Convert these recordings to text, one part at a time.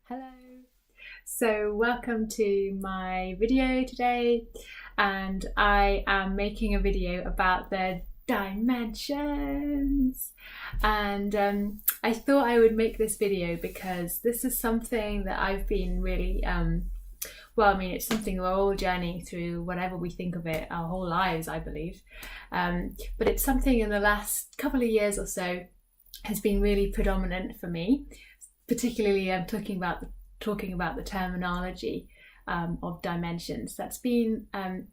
Hello. So welcome to my video today, and I am making a video about the dimensions. And I thought I would make this video because this is something that I've been really it's something we're all journeying through, whatever we think of it, our whole lives, I believe. But it's something in the last couple of years or so has been really predominant for me. Particularly, I'm talking about the terminology of dimensions. That's been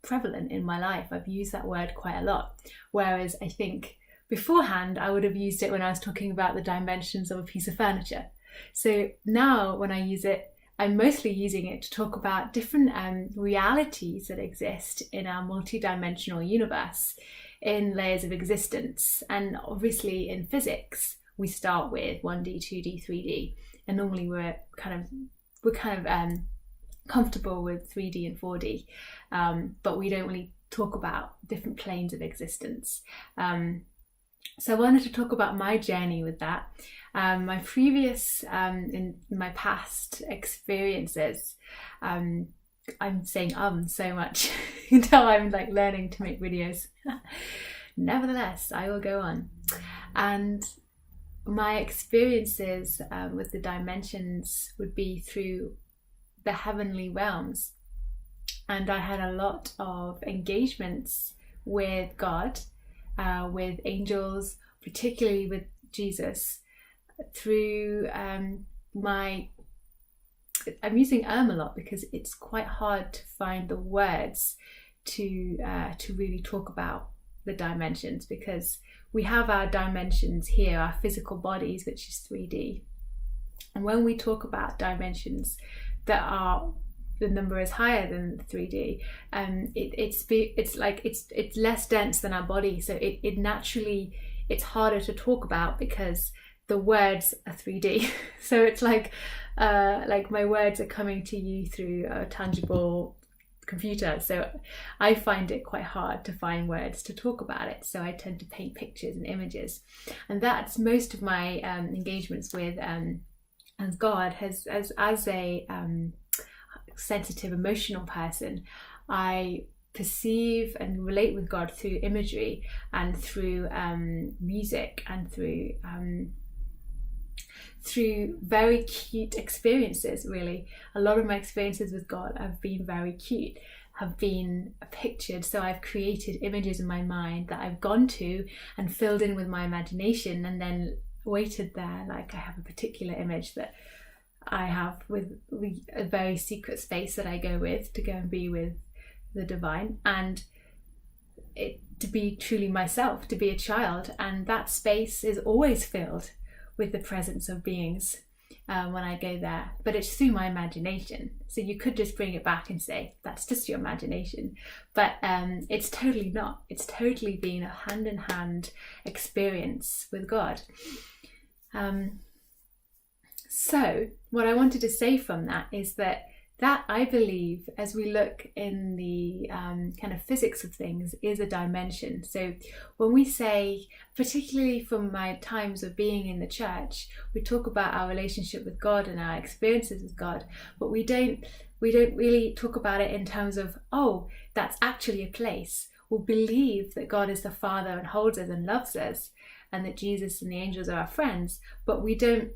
prevalent in my life. I've used that word quite a lot. Whereas I think beforehand, I would have used it when I was talking about the dimensions of a piece of furniture. So now when I use it, I'm mostly using it to talk about different realities that exist in our multidimensional universe, in layers of existence, and obviously in physics. We start with 1D, 2D, 3D, and normally we're kind of comfortable with 3D and 4D, but we don't really talk about different planes of existence. So I wanted to talk about my journey with that. My previous, in my past experiences, I'm saying so much until I'm like learning to make videos. Nevertheless, I will go on. And my experiences with the dimensions would be through the heavenly realms. And I had a lot of engagements with God, with angels, particularly with Jesus, through I'm using a lot because it's quite hard to find the words to really talk about the dimensions, because we have our dimensions here, our physical bodies, which is 3D. And when we talk about dimensions that are, the number is higher than 3D, it's less dense than our body. So it naturally, it's harder to talk about because the words are 3D. So it's like my words are coming to you through a tangible computer, so I find it quite hard to find words to talk about it, so I tend to paint pictures and images. And that's most of my engagements with as God. As a sensitive, emotional person, I perceive and relate with God through imagery and through music and through very cute experiences. Really, a lot of my experiences with God have been very cute, have been pictured. So I've created images in my mind that I've gone to and filled in with my imagination, and then waited there. Like I have a particular image that I have with a very secret space that I go with to go and be with the divine, and it to be truly myself, to be a child. And that space is always filled with the presence of beings when I go there, but it's through my imagination. So you could just bring it back and say that's just your imagination, but it's totally not. It's totally been a hand-in-hand experience with God. So what I wanted to say from that is that I believe, as we look in the kind of physics of things, is a dimension. So when we say, particularly from my times of being in the church, we talk about our relationship with God and our experiences with God, but we don't really talk about it in terms of, oh, that's actually a place. We'll believe that God is the Father and holds us and loves us, and that Jesus and the angels are our friends, but we don't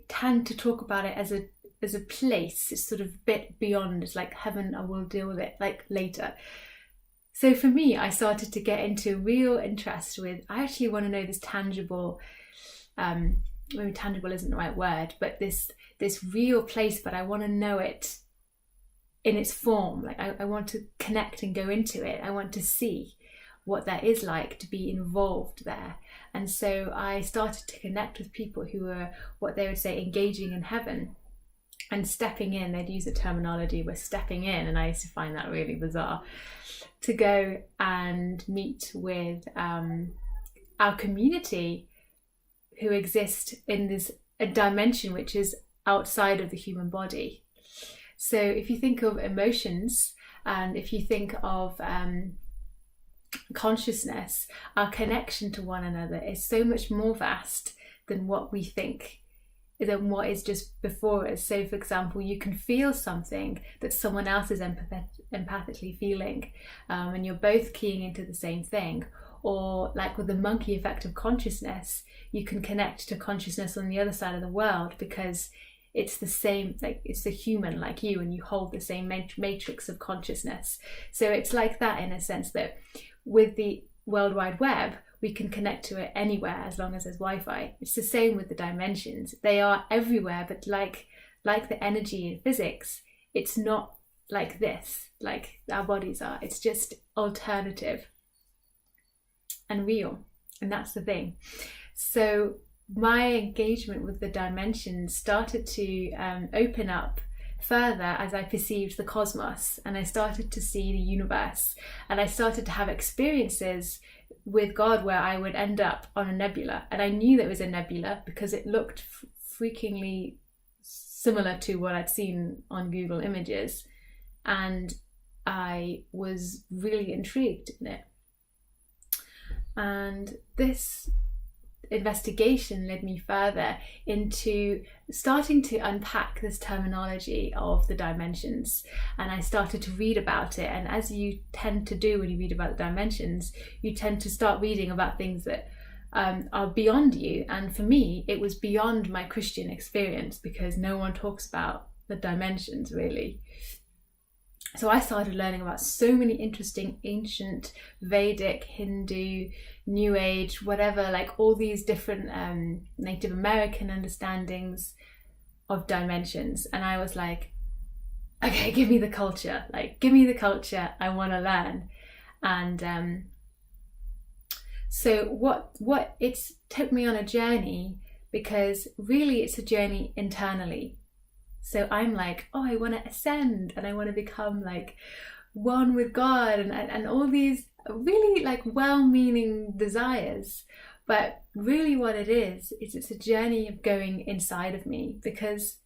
tend to talk about it as a place. It's sort of a bit beyond. It's like heaven, I will deal with it like later. So for me, I started to get into real interest with, I actually want to know this tangible, maybe tangible isn't the right word, but this real place, but I want to know it in its form. Like I want to connect and go into it. I want to see what that is like to be involved there. And so I started to connect with people who were, what they would say, engaging in heaven and stepping in. They'd use the terminology, we're stepping in, and I used to find that really bizarre, to go and meet with our community who exist in this a dimension which is outside of the human body. So if you think of emotions, and if you think of consciousness, our connection to one another is so much more vast than what we think than what is just before us. So for example, you can feel something that someone else is empathically feeling, and you're both keying into the same thing. Or like with the monkey effect of consciousness, you can connect to consciousness on the other side of the world because it's the same, like it's a human like you, and you hold the same matrix of consciousness. So it's like that in a sense, that with the World Wide Web, we can connect to it anywhere as long as there's Wi-Fi. It's the same with the dimensions. They are everywhere, but like the energy in physics, it's not like this, like our bodies are. It's just alternative and real. And that's the thing. So my engagement with the dimensions started to open up further as I perceived the cosmos, and I started to see the universe, and I started to have experiences with God where I would end up on a nebula, and I knew that it was a nebula because it looked freakingly similar to what I'd seen on Google Images, and I was really intrigued in it. And this investigation led me further into starting to unpack this terminology of the dimensions, and I started to read about it. And as you tend to do when you read about the dimensions, you tend to start reading about things that are beyond you. And for me, it was beyond my Christian experience because no one talks about the dimensions really. So I started learning about so many interesting ancient Vedic, Hindu, New Age, whatever, like all these different Native American understandings of dimensions. And I was like, okay, give me the culture, I want to learn. And so what it's took me on a journey, because really it's a journey internally. So I'm like, oh, I want to ascend and I want to become like one with God, and all these really like well-meaning desires. But really what it is it's a journey of going inside of me, because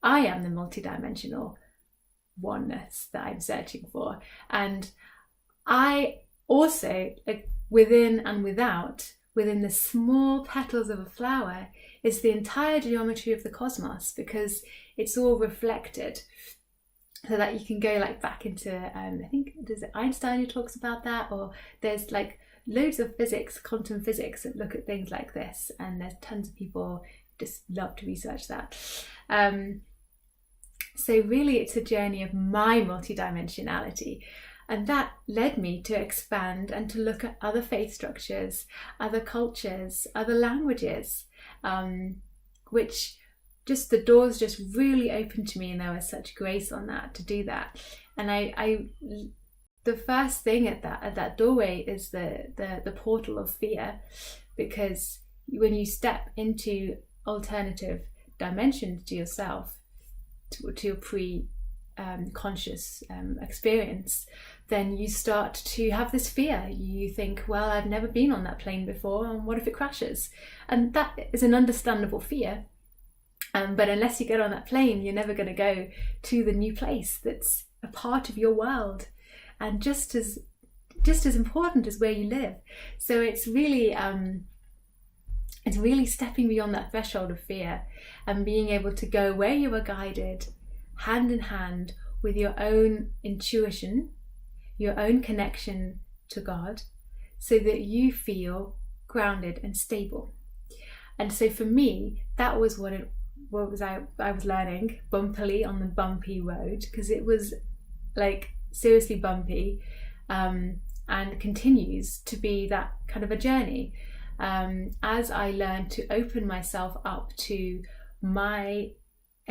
I am the multidimensional oneness that I'm searching for. And I also, like within and without, within the small petals of a flower, is the entire geometry of the cosmos, because it's all reflected, so that you can go like back into I think there's Einstein who talks about that, or there's like loads of physics, quantum physics, that look at things like this, and there's tons of people just love to research that. So really it's a journey of my multidimensionality. And that led me to expand and to look at other faith structures, other cultures, other languages, which just the doors just really opened to me, and there was such grace on that to do that. And I the first thing at that doorway is the portal of fear, because when you step into alternative dimensions to yourself, to your conscious experience, then you start to have this fear. You think, well, I've never been on that plane before, and what if it crashes? And that is an understandable fear, but unless you get on that plane, you're never going to go to the new place that's a part of your world, and just as important as where you live. So it's really stepping beyond that threshold of fear and being able to go where you are guided, hand in hand with your own intuition, your own connection to God, so that you feel grounded and stable. And so for me, that was I was learning bumpily on the bumpy road, because it was like seriously bumpy, and continues to be that kind of a journey, as I learned to open myself up to my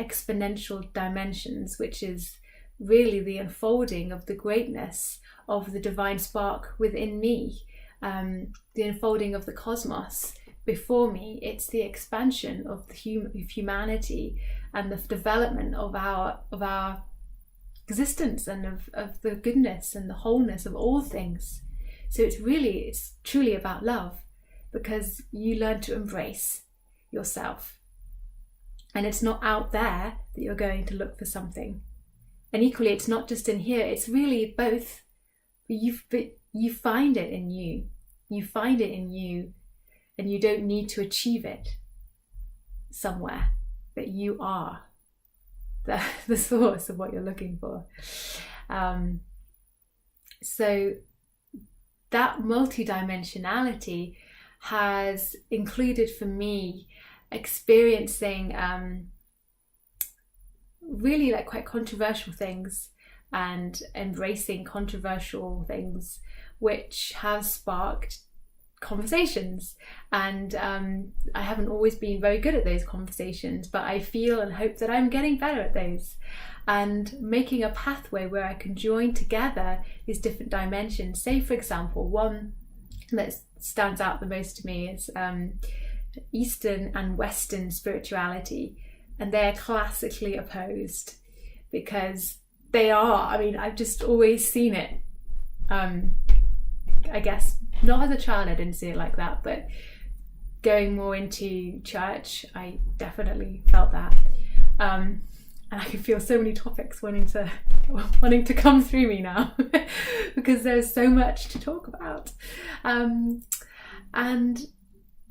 exponential dimensions, which is really the unfolding of the greatness of the divine spark within me, the unfolding of the cosmos before me. It's the expansion of the humanity and the development of our existence, and of the goodness and the wholeness of all things. So it's truly about love, because you learn to embrace yourself. And it's not out there that you're going to look for something. And equally, it's not just in here, it's really both. But you find it in you. You find it in you, and you don't need to achieve it somewhere. that you are the source of what you're looking for. So that multidimensionality has included for me experiencing really like quite controversial things and embracing controversial things, which has sparked conversations. And I haven't always been very good at those conversations, but I feel and hope that I'm getting better at those, and making a pathway where I can join together these different dimensions. Say, for example, one that stands out the most to me is Eastern and Western spirituality, and they're classically opposed because they are, I mean, I've just always seen it. I guess not as a child I didn't see it like that, but going more into church I definitely felt that, and I can feel so many topics wanting to come through me now because there's so much to talk about. And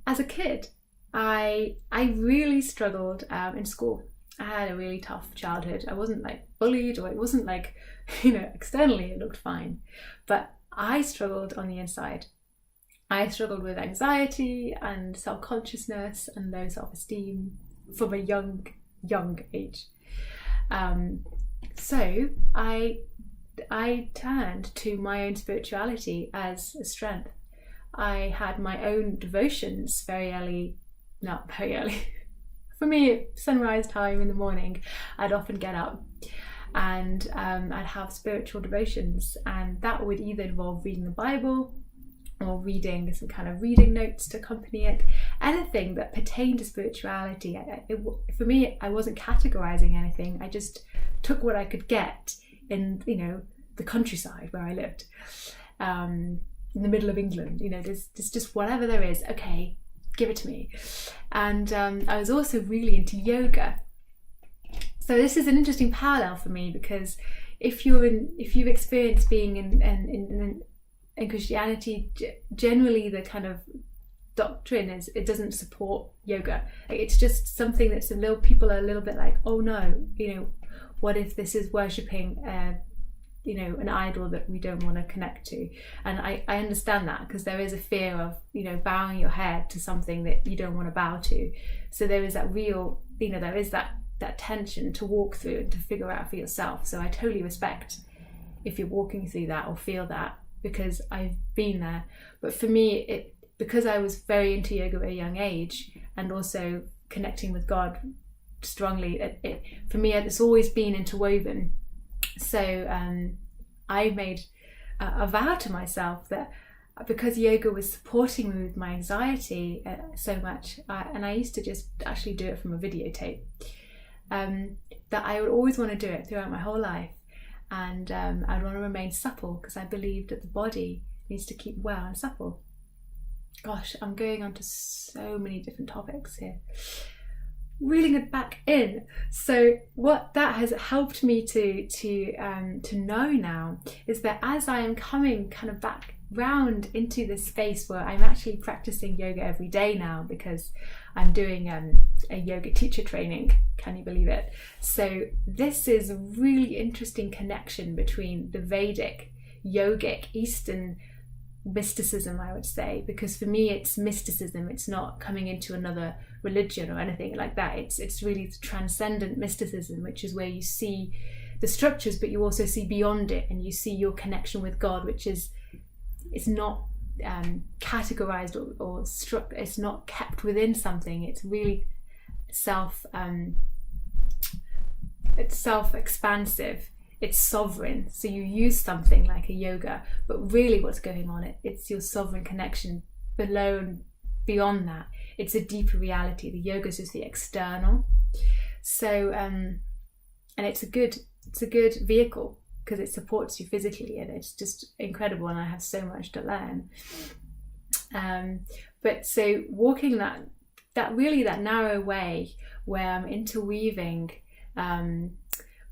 as a kid I really struggled in school. I had a really tough childhood. I wasn't like bullied, or it wasn't like, externally it looked fine, but I struggled on the inside. I struggled with anxiety and self-consciousness and low self-esteem from a young age. So I turned to my own spirituality as a strength. I had my own devotions very early. For me, sunrise time in the morning, I'd often get up and I'd have spiritual devotions, and that would either involve reading the Bible or reading some kind of reading notes to accompany it. Anything that pertained to spirituality. For me, I wasn't categorizing anything. I just took what I could get in, the countryside where I lived, in the middle of England. There's just whatever there is. Okay, give it to me. And I was also really into yoga. So this is an interesting parallel for me, because if you've experienced being in Christianity, generally the kind of doctrine is it doesn't support yoga. It's just something that's people are a little bit like, oh no, what if this is worshipping an idol that we don't want to connect to? And I understand that, because there is a fear of bowing your head to something that you don't want to bow to. So there is that real, there is that tension to walk through and to figure out for yourself. So I totally respect if you're walking through that or feel that, because I've been there. But for me, because I was very into yoga at a young age, and also connecting with God strongly, for me it's always been interwoven. So I made a vow to myself that because yoga was supporting me with my anxiety so much, and I used to just actually do it from a videotape, that I would always want to do it throughout my whole life. And I'd want to remain supple, because I believed that the body needs to keep well and supple. Gosh, I'm going on to so many different topics here. Reeling it back in. So what that has helped me to know now is that as I am coming kind of back round into this space where I'm actually practicing yoga every day now, because I'm doing a yoga teacher training. Can you believe it? So this is a really interesting connection between the Vedic, yogic, Eastern mysticism, I would say, because for me it's mysticism. It's not coming into another religion or anything like that. It's really transcendent mysticism, which is where you see the structures, but you also see beyond it, and you see your connection with God, which is, it's not categorized or it's not kept within something. It's really it's self-expansive. It's sovereign. So you use something like a yoga, but really what's going on, it's your sovereign connection below and beyond that. It's a deeper reality. The yoga is just the external. So and it's a good vehicle, because it supports you physically, and it's just incredible, and I have so much to learn. But so walking that narrow way where I'm interweaving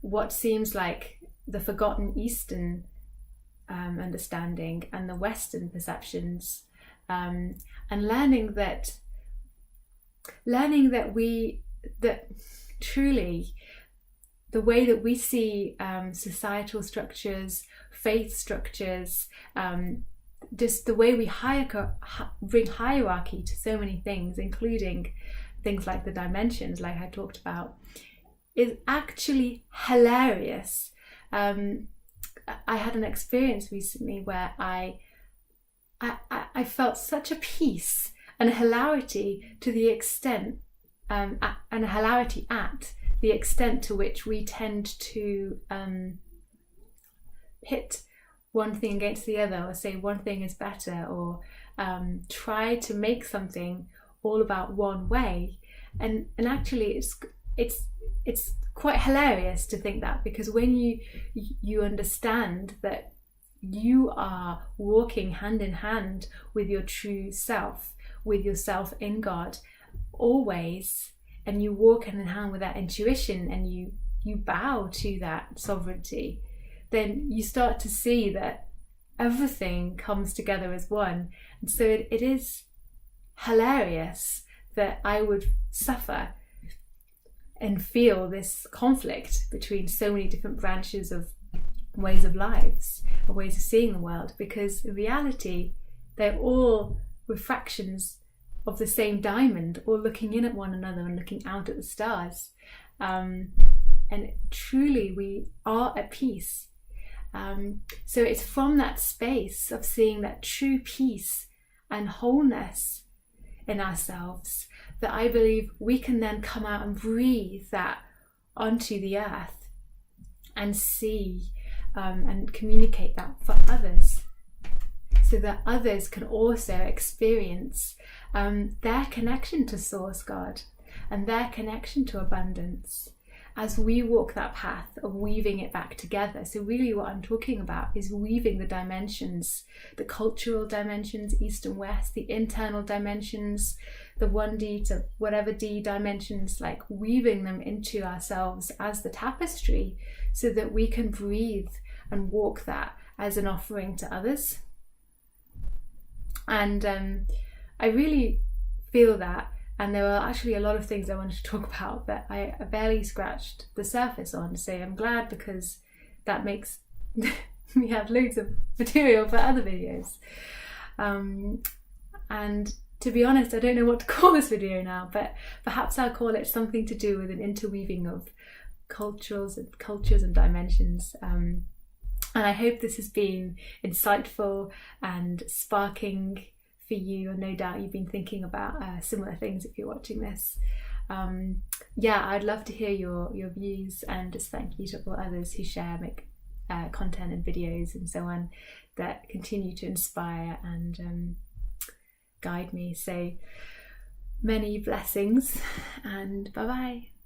what seems like the forgotten Eastern understanding and the Western perceptions, and learning that we that truly the way that we see societal structures, faith structures, just the way we bring hierarchy to so many things, including things like the dimensions, like I talked about, is actually hilarious. I had an experience recently where I felt such a peace and a hilarity to the extent, and a hilarity at the extent to which we tend to pit one thing against the other, or say one thing is better, or try to make something all about one way. And actually it's quite hilarious to think that, because when you understand that you are walking hand in hand with your true self, with yourself in God always, and you walk hand in hand with that intuition, and you bow to that sovereignty, then you start to see that everything comes together as one. And so it is hilarious that I would suffer and feel this conflict between so many different branches of ways of lives, or ways of seeing the world, because in reality they're all refractions of the same diamond, all looking in at one another and looking out at the stars. And truly we are at peace. So it's from that space of seeing that true peace and wholeness in ourselves that I believe we can then come out and breathe that onto the earth and see and communicate that for others, so that others can also experience their connection to Source God and their connection to abundance as we walk that path of weaving it back together. So really what I'm talking about is weaving the dimensions, the cultural dimensions, east and west, the internal dimensions, the 1D to whatever D dimensions, like weaving them into ourselves as the tapestry, so that we can breathe and walk that as an offering to others. And I really feel that. And there were actually a lot of things I wanted to talk about that I barely scratched the surface on. So I'm glad, because that makes me have loads of material for other videos. And to be honest, I don't know what to call this video now, but perhaps I'll call it something to do with an interweaving of cultures and dimensions. And I hope this has been insightful and sparking for you, and no doubt you've been thinking about similar things if you're watching this. I'd love to hear your views, and just thank you to all others who make content and videos and so on that continue to inspire and guide me. So many blessings, and bye bye.